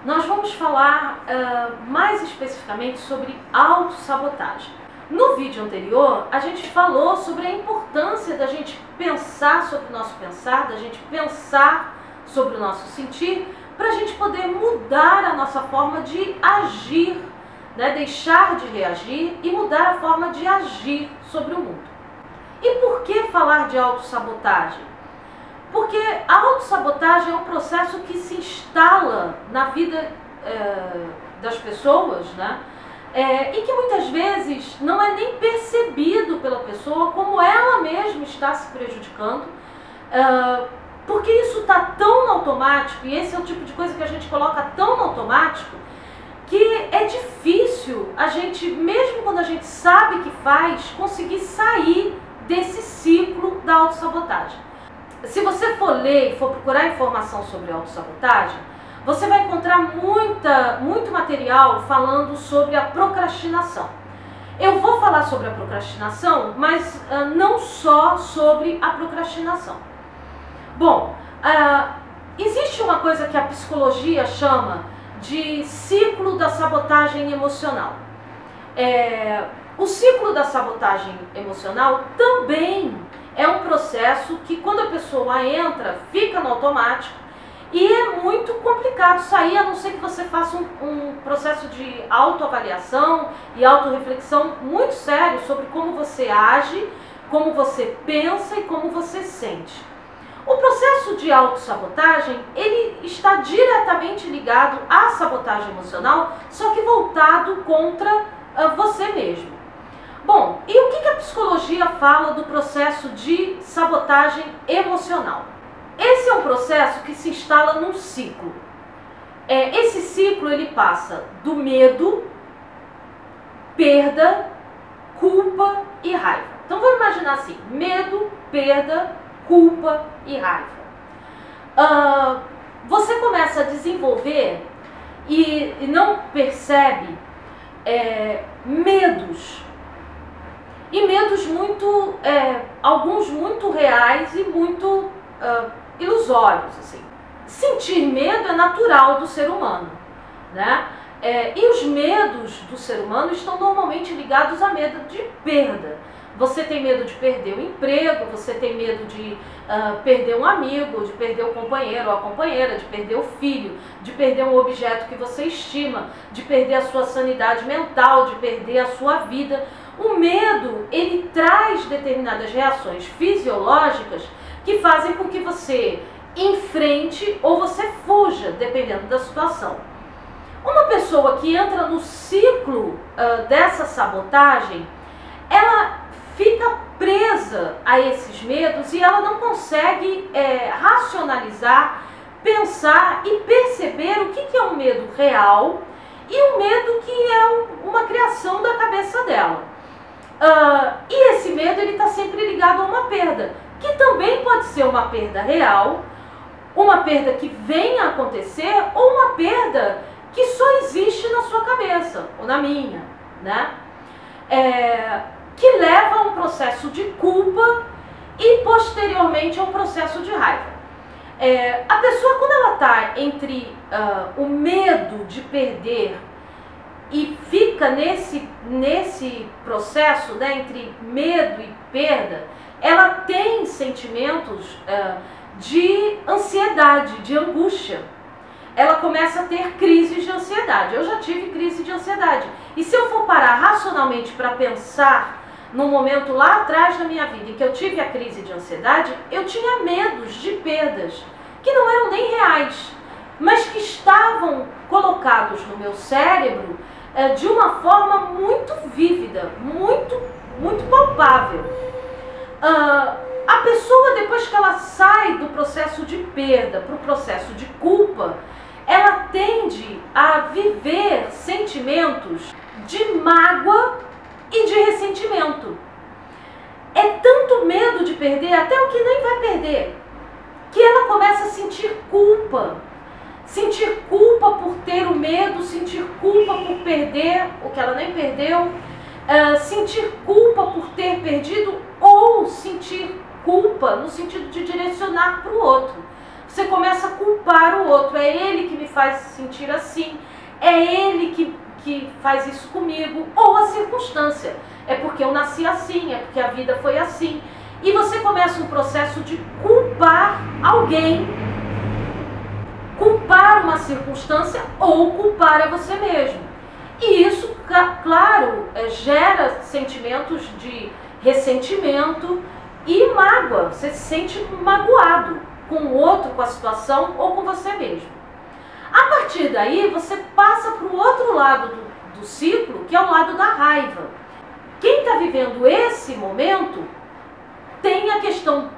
nós vamos falar mais especificamente sobre autossabotagem. No vídeo anterior, a gente falou sobre a importância da gente pensar sobre o nosso pensar, da gente pensar sobre o nosso sentir, para a gente poder mudar a nossa forma de agir, né? Deixar de reagir e mudar a forma de agir sobre o mundo. E por que falar de autossabotagem? Porque a autossabotagem é um processo que se instala na vida das pessoas, né? E que muitas vezes não é nem percebido pela pessoa como ela mesma está se prejudicando, porque isso está tão no automático, e esse é o tipo de coisa que a gente coloca tão no automático, que é difícil a gente, mesmo quando a gente sabe que faz, conseguir sair desse ciclo da autossabotagem. Se você for ler e for procurar informação sobre autossabotagem, você vai encontrar muito material falando sobre a procrastinação. Eu vou falar sobre a procrastinação, mas não só sobre a procrastinação. Bom, existe uma coisa que a psicologia chama de ciclo da sabotagem emocional. O ciclo da sabotagem emocional também é um processo que, quando a pessoa entra, fica no automático e é muito complicado sair, a não ser que você faça um processo de autoavaliação e autorreflexão muito sério sobre como você age, como você pensa e como você sente. O processo de autossabotagem, ele está diretamente ligado à sabotagem emocional, só que voltado contra você mesmo. Bom, e o que a psicologia fala do processo de sabotagem emocional? Esse é um processo que se instala num ciclo. Esse ciclo ele passa do medo, perda, culpa e raiva. Então vamos imaginar assim: medo, perda, culpa e raiva. Você começa a desenvolver e não percebe medos. E medos alguns muito reais e muito ilusórios, assim. Sentir medo é natural do ser humano, né? E os medos do ser humano estão normalmente ligados a medo de perda. Você tem medo de perder o emprego, você tem medo de perder um amigo, de perder o companheiro ou a companheira, de perder o filho, de perder um objeto que você estima, de perder a sua sanidade mental, de perder a sua vida. O medo, ele traz determinadas reações fisiológicas que fazem com que você enfrente ou você fuja, dependendo da situação. Uma pessoa que entra no ciclo dessa sabotagem, ela fica presa a esses medos e ela não consegue racionalizar, pensar e perceber o que é um medo real e um medo que é uma criação da cabeça dela. E esse medo ele está sempre ligado a uma perda, que também pode ser uma perda real, uma perda que venha a acontecer ou uma perda que só existe na sua cabeça, ou na minha, né? Que leva a um processo de culpa e posteriormente a um processo de raiva. A pessoa, quando ela está entre o medo de perder e fica nesse processo, né, entre medo e perda, ela tem sentimentos de ansiedade, de angústia. Ela começa a ter crises de ansiedade. Eu já tive crise de ansiedade. E se eu for parar racionalmente para pensar no momento lá atrás da minha vida em que eu tive a crise de ansiedade, eu tinha medos de perdas que não eram nem reais, mas que estavam colocados no meu cérebro de uma forma muito vívida, muito palpável. A pessoa, depois que ela sai do processo de perda para o processo de culpa, ela tende a viver sentimentos de mágoa e de ressentimento. É tanto medo de perder, até o que nem vai perder, que ela começa a sentir culpa. Sentir culpa por ter o medo, sentir culpa por perder o que ela nem perdeu, sentir culpa por ter perdido ou sentir culpa no sentido de direcionar para o outro. você começa a culpar o outro. É ele que me faz sentir assim, é ele que faz isso comigo, ou a circunstância. É porque eu nasci assim, é porque a vida foi assim. E você começa um processo de culpar alguém, culpar uma circunstância ou culpar a você mesmo. E isso, claro, gera sentimentos de ressentimento e mágoa. Você se sente magoado com o outro, com a situação ou com você mesmo. A partir daí, você passa para o outro lado do ciclo, que é o lado da raiva. Quem está vivendo esse momento tem a questão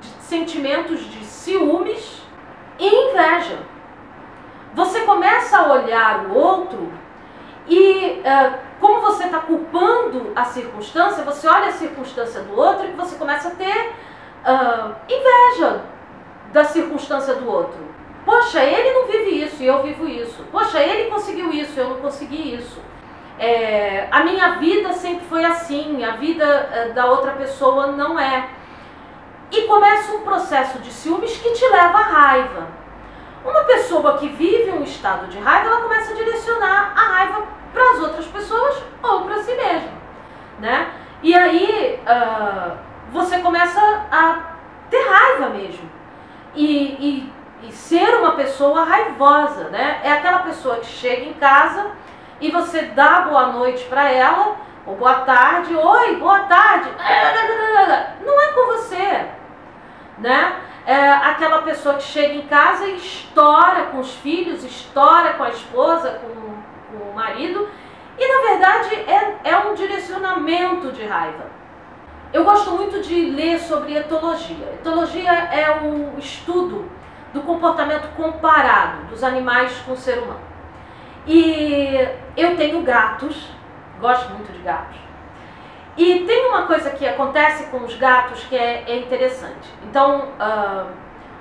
de sentimentos de ciúmes e inveja. Você começa a olhar o outro e, como você está culpando a circunstância, você olha a circunstância do outro e você começa a ter inveja da circunstância do outro. Poxa, ele não vive isso e eu vivo isso. Poxa, ele conseguiu isso e eu não consegui isso. A minha vida sempre foi assim, a vida da outra pessoa não é. E começa um processo de ciúmes que te leva à raiva. Uma pessoa que vive um estado de raiva, ela começa a direcionar a raiva para as outras pessoas ou para si mesma, né? E aí você começa a ter raiva mesmo. E ser uma pessoa raivosa, né? É aquela pessoa que chega em casa e você dá boa noite para ela, ou boa tarde, oi, boa tarde, não é com você, né? É aquela pessoa que chega em casa e estoura com os filhos, estoura com a esposa, com o marido, e na verdade é um direcionamento de raiva. Eu gosto muito de ler sobre etologia. Etologia é o estudo do comportamento comparado dos animais com o ser humano. E eu tenho gatos, gosto muito de gatos. E tem uma coisa que acontece com os gatos que é interessante. Então,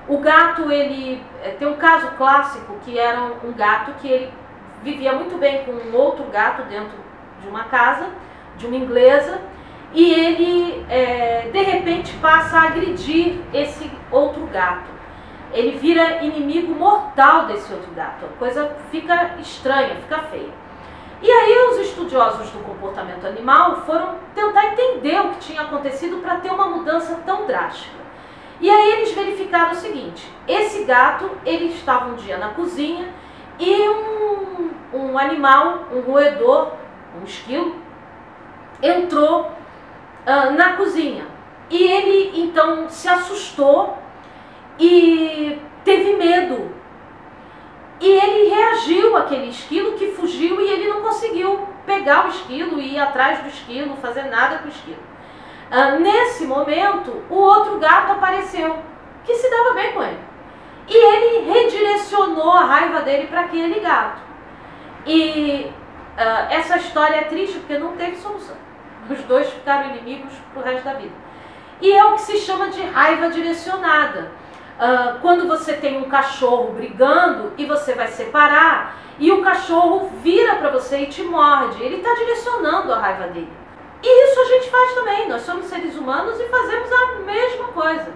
o gato, ele tem um caso clássico que era um gato que ele vivia muito bem com um outro gato dentro de uma casa, de uma inglesa, e ele, de repente, passa a agredir esse outro gato. Ele vira inimigo mortal desse outro gato. A coisa fica estranha, fica feia. E aí os estudiosos do comportamento animal foram tentar entender o que tinha acontecido para ter uma mudança tão drástica. E aí eles verificaram o seguinte: esse gato, ele estava um dia na cozinha e um animal, um roedor, um esquilo, entrou na cozinha. E ele então se assustou e teve medo. E ele reagiu àquele esquilo que fugiu e ele não conseguiu pegar o esquilo e ir atrás do esquilo, fazer nada com o esquilo. Nesse momento, o outro gato apareceu, que se dava bem com ele. E ele redirecionou a raiva dele para aquele gato. E essa história é triste porque não teve solução. Os dois ficaram inimigos pro resto da vida. E é o que se chama de raiva direcionada. Quando você tem um cachorro brigando e você vai separar e o cachorro vira para você e te morde, ele está direcionando a raiva dele. E isso a gente faz também, nós somos seres humanos e fazemos a mesma coisa,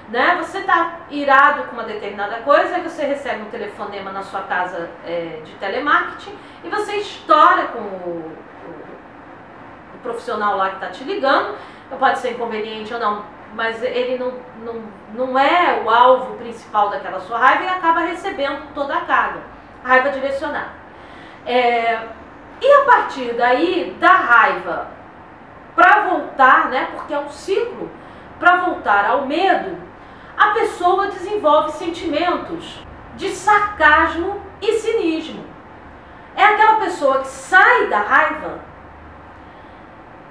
né? Você está irado com uma determinada coisa, aí você recebe um telefonema na sua casa de telemarketing e você estoura com o profissional lá que está te ligando, pode ser inconveniente ou não, mas ele não é o alvo principal daquela sua raiva e acaba recebendo toda a carga, raiva direcionada. E a partir daí, da raiva, para voltar, né, porque é um ciclo, para voltar ao medo, a pessoa desenvolve sentimentos de sarcasmo e cinismo. É aquela pessoa que sai da raiva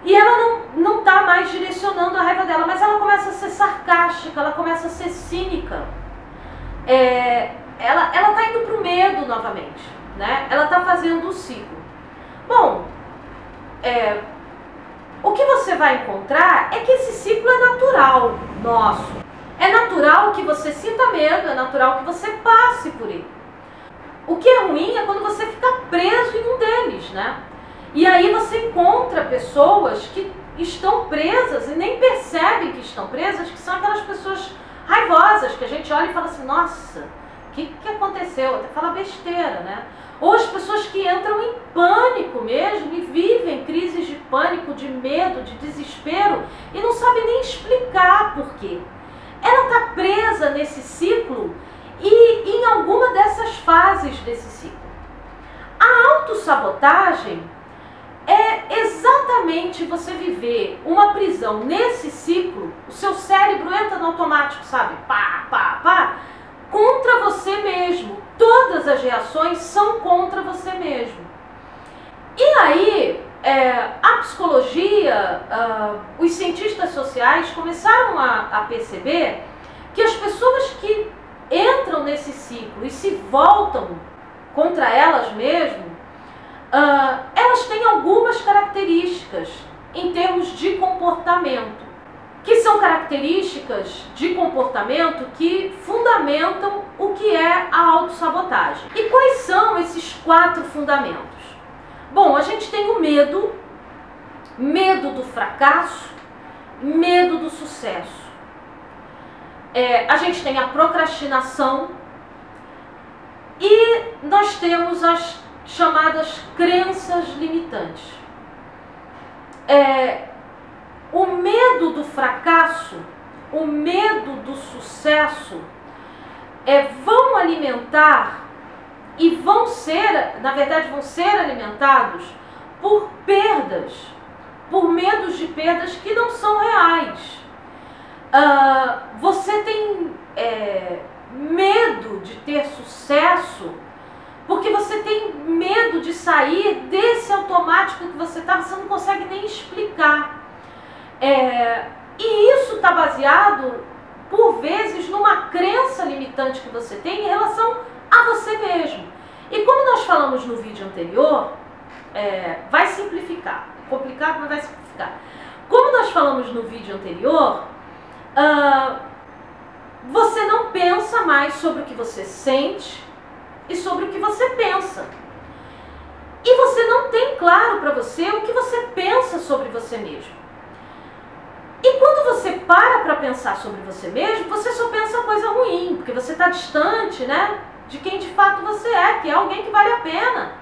e ela não está mais direcionando a raiva dela, mas ela começa a ser sarcástica, ela começa a ser cínica. Ela está indo para o medo novamente, né? Ela está fazendo o ciclo. Bom, o que você vai encontrar é que esse ciclo é natural nosso. É natural que você sinta medo, é natural que você passe por ele. O que é ruim é quando você fica preso em um deles, né? E aí você encontra pessoas que estão presas e nem percebem que estão presas, que são aquelas pessoas raivosas, que a gente olha e fala assim, nossa, o que aconteceu? Até fala besteira, né? Ou as pessoas que entram em pânico mesmo e vivem crises de pânico, de medo, de desespero e não sabem nem explicar por quê. Ela está presa nesse ciclo e em alguma dessas fases desse ciclo. A autossabotagem é exatamente você viver uma prisão nesse ciclo, o seu cérebro entra no automático, sabe? Pá, pá, pá, contra você mesmo. Todas as reações são contra você mesmo. E aí, a psicologia, os cientistas sociais começaram a perceber que as pessoas que entram nesse ciclo e se voltam contra elas mesmas, elas têm algumas características em termos de comportamento, que são características de comportamento que fundamentam o que é a autossabotagem. E quais são esses 4 fundamentos? Bom, a gente tem o medo, medo do fracasso, medo do sucesso. A gente tem a procrastinação e nós temos as chamadas crenças limitantes. O medo do fracasso, o medo do sucesso vão alimentar e vão ser, na verdade, vão ser alimentados por perdas, por medos de perdas que não são reais. Você tem medo de ter sucesso porque você tem medo de sair desse automático que você está, você não consegue nem explicar. E isso está baseado, por vezes, numa crença limitante que você tem em relação a você mesmo. E como nós falamos no vídeo anterior, vai simplificar. Complicado, mas vai simplificar. Como nós falamos no vídeo anterior, você não pensa mais sobre o que você sente e sobre o que você pensa. E você não tem claro para você o que você pensa sobre você mesmo. E quando você para pensar sobre você mesmo, você só pensa coisa ruim, porque você está distante, né, de quem de fato você é, que é alguém que vale a pena.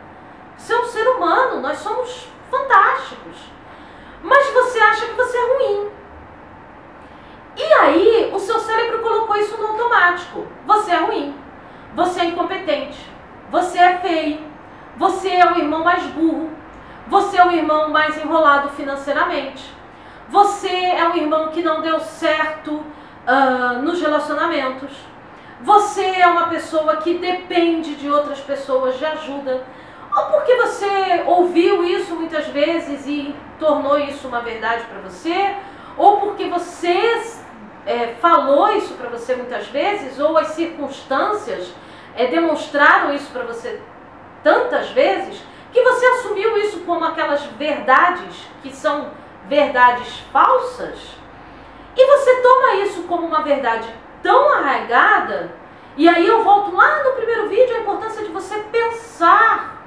Você é um ser humano, nós somos fantásticos. Mas você acha que você é ruim. E aí, o seu cérebro colocou isso no automático. Você é ruim, você é incompetente, você é feio, você é o irmão mais burro, você é o irmão mais enrolado financeiramente, você é um irmão que não deu certo nos relacionamentos, você é uma pessoa que depende de outras pessoas de ajuda, ou porque você ouviu isso muitas vezes e tornou isso uma verdade para você, ou porque você falou isso para você muitas vezes, ou as circunstâncias demonstraram isso para você tantas vezes, que você assumiu isso como aquelas verdades que são verdades falsas, e você toma isso como uma verdade tão arraigada. E aí eu volto lá no primeiro vídeo, a importância de você pensar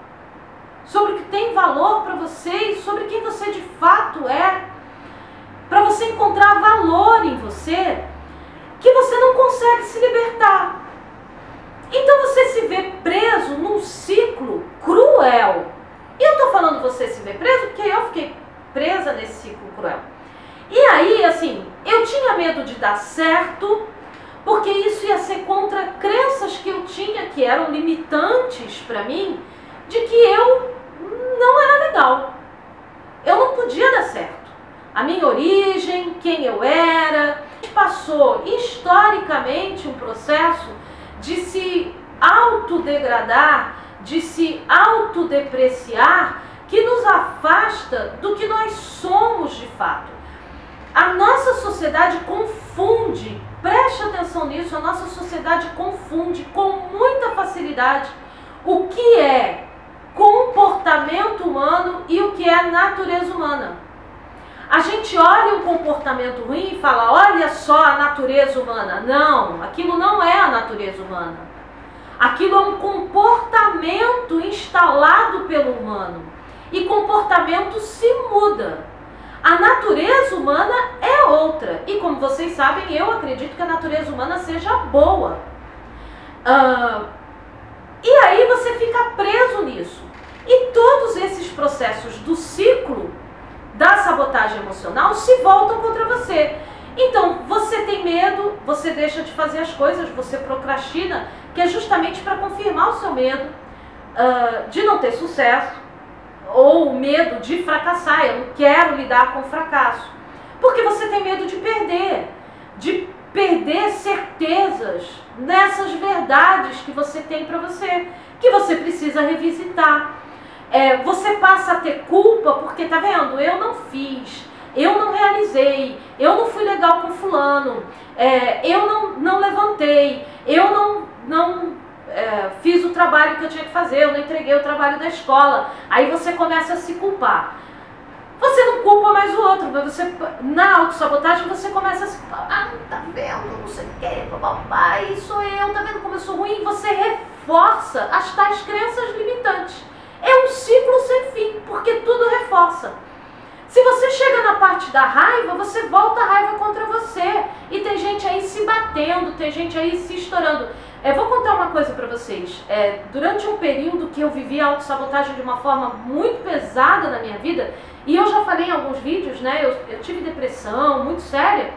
sobre o que tem valor para você e sobre quem você de fato é, para você encontrar valor em você, que você não consegue se libertar. Então você se vê preso num ciclo cruel. E eu estou falando você se vê preso porque eu fiquei presa nesse ciclo cruel. E aí, assim, eu tinha medo de dar certo, porque isso ia ser contra crenças que eu tinha, que eram limitantes para mim, de que eu não era legal. Eu não podia dar certo. A minha origem, quem eu era, passou historicamente um processo de se autodegradar, de se autodepreciar, que nos afasta do que nós somos de fato. A nossa sociedade confunde, preste atenção nisso, a nossa sociedade confunde com muita facilidade o que é comportamento humano e o que é natureza humana. A gente olha um comportamento ruim e fala, olha só a natureza humana. Não, aquilo não é a natureza humana. Aquilo é um comportamento instalado pelo humano. E comportamento se muda. A natureza humana é outra. E como vocês sabem, eu acredito que a natureza humana seja boa. E aí você fica preso nisso. E todos esses processos do ciclo da sabotagem emocional se voltam contra você. Então, você tem medo, você deixa de fazer as coisas, você procrastina, que é justamente para confirmar o seu medo de não ter sucesso, ou o medo de fracassar. Eu não quero lidar com o fracasso. Porque você tem medo de perder certezas nessas verdades que você tem para você, que você precisa revisitar. Você passa a ter culpa porque, tá vendo, eu não fiz, eu não realizei, eu não fui legal com fulano, eu não levantei, eu não fiz o trabalho que eu tinha que fazer, eu não entreguei o trabalho da escola. Aí você começa a se culpar. Você não culpa mais o outro, mas você, na autossabotagem você começa a se culpar. Tá vendo, não sei o que, papai, sou eu, tá vendo como eu sou ruim? Você reforça as tais crenças limitantes. É um ciclo sem fim, porque tudo reforça. Se você chega na parte da raiva, você volta a raiva contra você. E tem gente aí se batendo, tem gente aí se estourando. Vou contar uma coisa pra vocês. Durante um período que eu vivi a autossabotagem de uma forma muito pesada na minha vida, e eu já falei em alguns vídeos, né? Eu tive depressão muito séria.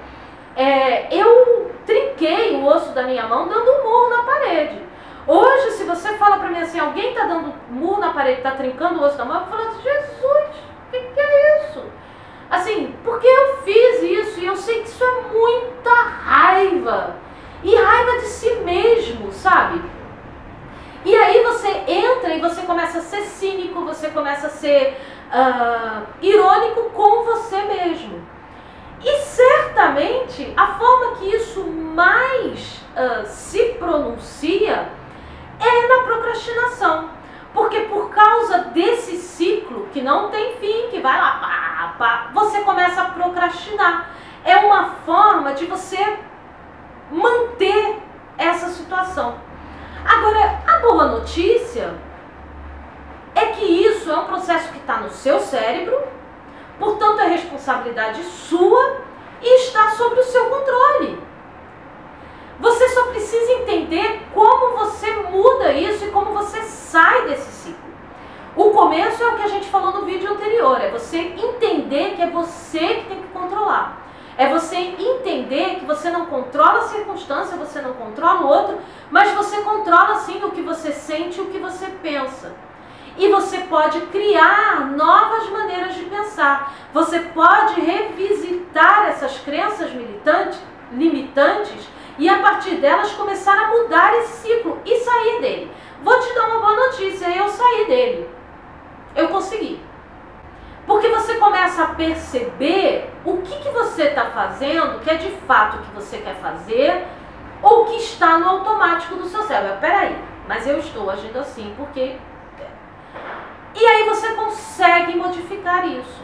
Eu trinquei o osso da minha mão dando um murro na parede. Hoje, se você fala pra mim assim, alguém tá dando murro na parede, tá trincando o osso da mão, eu falo assim, Jesus, o que é isso? Assim, porque eu fiz isso e eu sei que isso é muita raiva. E raiva de si mesmo, sabe? E aí você entra e você começa a ser cínico, você começa a ser irônico com você mesmo. E certamente a forma que isso mais se pronuncia é na procrastinação. Porque por causa desse ciclo que não tem fim, que vai lá, você começa a procrastinar. É uma forma de você manter essa situação. Agora, a boa notícia é que isso é um processo que está no seu cérebro, portanto é responsabilidade sua e está sob o seu controle. Você só precisa entender como você muda isso e como você sai desse ciclo. O começo é o que a gente falou no vídeo anterior, é você entender que é você que tem que controlar. É você entender que você não controla a circunstância, você não controla o outro, mas você controla sim o que você sente e o que você pensa. E você pode criar novas maneiras de pensar. Você pode revisitar essas crenças limitantes e a partir delas começar a mudar esse ciclo e sair dele. Vou te dar uma boa notícia, eu saí dele. Eu consegui. Porque você começa a perceber o que você está fazendo, que é de fato o que você quer fazer, ou que está no automático do seu cérebro. Peraí, mas eu estou agindo assim porque... E aí você consegue modificar isso.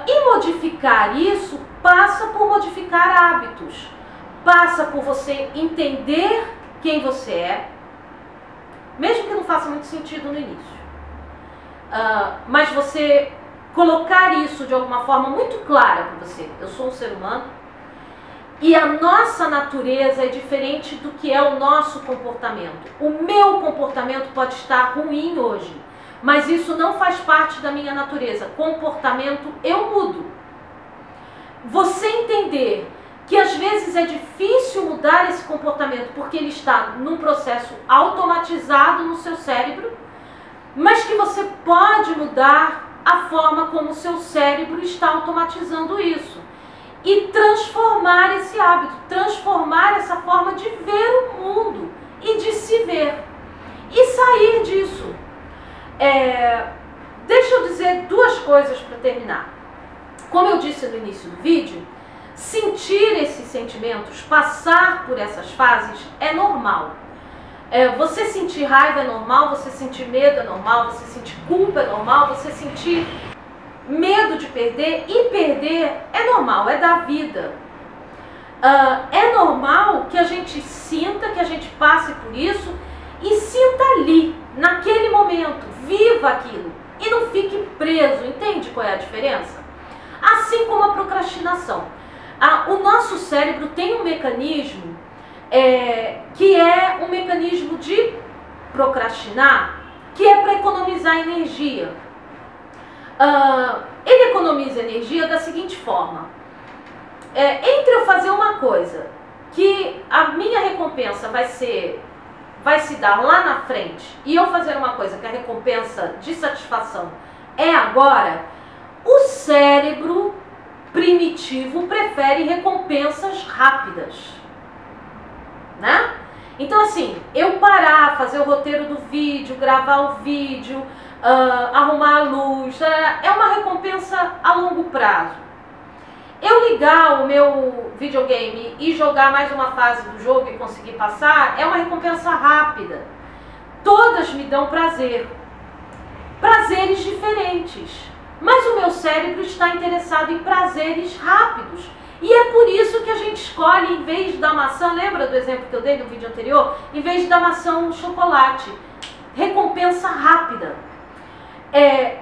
E modificar isso passa por modificar hábitos. Passa por você entender quem você é, mesmo que não faça muito sentido no início. Mas você colocar isso de alguma forma muito clara para você. Eu sou um ser humano e a nossa natureza é diferente do que é o nosso comportamento. O meu comportamento pode estar ruim hoje, mas isso não faz parte da minha natureza. Comportamento eu mudo. Você entender que às vezes é difícil mudar esse comportamento porque ele está num processo automatizado no seu cérebro, mas que você pode mudar a forma como o seu cérebro está automatizando isso e transformar esse hábito, transformar essa forma de ver o mundo e de se ver e sair disso. Deixa eu dizer duas coisas para terminar. Como eu disse no início do vídeo, sentir esses sentimentos, passar por essas fases é normal. Você sentir raiva é normal, você sentir medo é normal, você sentir culpa é normal, você sentir medo de perder, e perder é normal, é da vida. É normal que a gente sinta, que a gente passe por isso e sinta ali, naquele momento, viva aquilo e não fique preso, entende qual é a diferença? Assim como a procrastinação. O nosso cérebro tem um mecanismo que é um mecanismo de procrastinar, que é para economizar energia. Ele economiza energia da seguinte forma: entre eu fazer uma coisa que a minha recompensa vai se dar lá na frente e eu fazer uma coisa que a recompensa de satisfação é agora, o cérebro primitivo prefere recompensas rápidas, né? Então assim, eu parar, fazer o roteiro do vídeo, gravar o vídeo, arrumar a luz, é uma recompensa a longo prazo. Eu ligar o meu videogame e jogar mais uma fase do jogo e conseguir passar é uma recompensa rápida. Todas me dão prazer. Prazeres diferentes. Mas o meu cérebro está interessado em prazeres rápidos. E é por isso que a gente escolhe, em vez da maçã, lembra do exemplo que eu dei no vídeo anterior? Em vez da maçã, um chocolate. Recompensa rápida.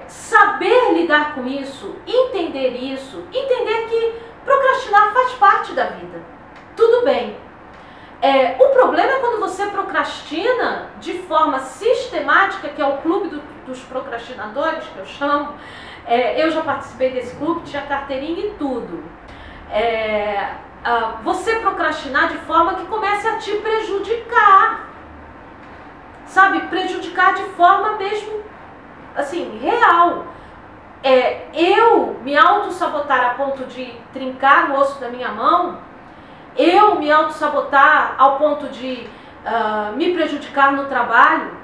Saber lidar com isso, entender que procrastinar faz parte da vida. Tudo bem. O problema é quando você procrastina de forma sistemática, que é o clube dos procrastinadores, que eu chamo. Eu já participei desse clube, tinha carteirinha e tudo. Você procrastinar de forma que comece a te prejudicar. Sabe? Prejudicar de forma mesmo, assim, real. Eu me auto-sabotar a ponto de trincar o osso da minha mão, eu me auto-sabotar ao ponto de me prejudicar no trabalho,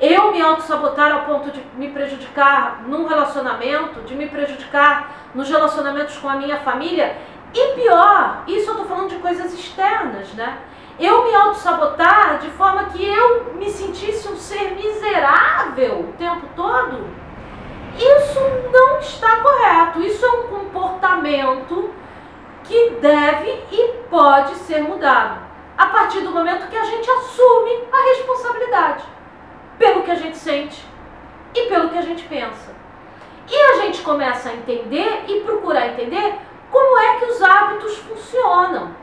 eu me auto-sabotar ao ponto de me prejudicar num relacionamento, de me prejudicar nos relacionamentos com a minha família, e pior, isso eu tô falando de coisas externas, né? Eu me auto-sabotar de forma que eu me sentisse um ser miserável o tempo todo. Isso não está correto. Isso é um comportamento que deve e pode ser mudado a partir do momento que a gente assume a responsabilidade pelo que a gente sente e pelo que a gente pensa. E a gente começa a entender e procurar entender como é que os hábitos funcionam.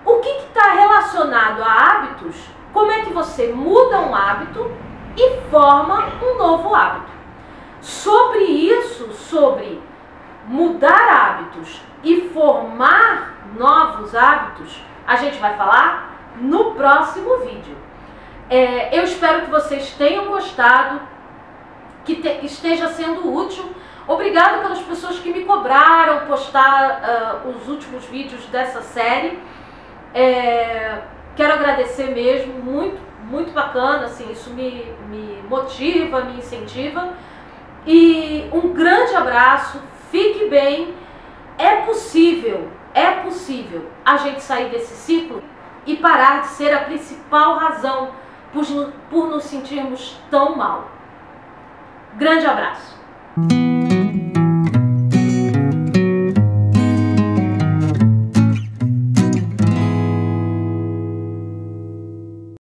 O que está relacionado a hábitos? Como é que você muda um hábito e forma um novo hábito? Sobre isso, sobre mudar hábitos e formar novos hábitos, a gente vai falar no próximo vídeo. Eu espero que vocês tenham gostado, que esteja sendo útil. Obrigado pelas pessoas que me cobraram postar os últimos vídeos dessa série. Quero agradecer mesmo, muito bacana, assim, isso me motiva, me incentiva. E um grande abraço, fique bem. É possível a gente sair desse ciclo e parar de ser a principal razão por nos sentirmos tão mal. Grande abraço.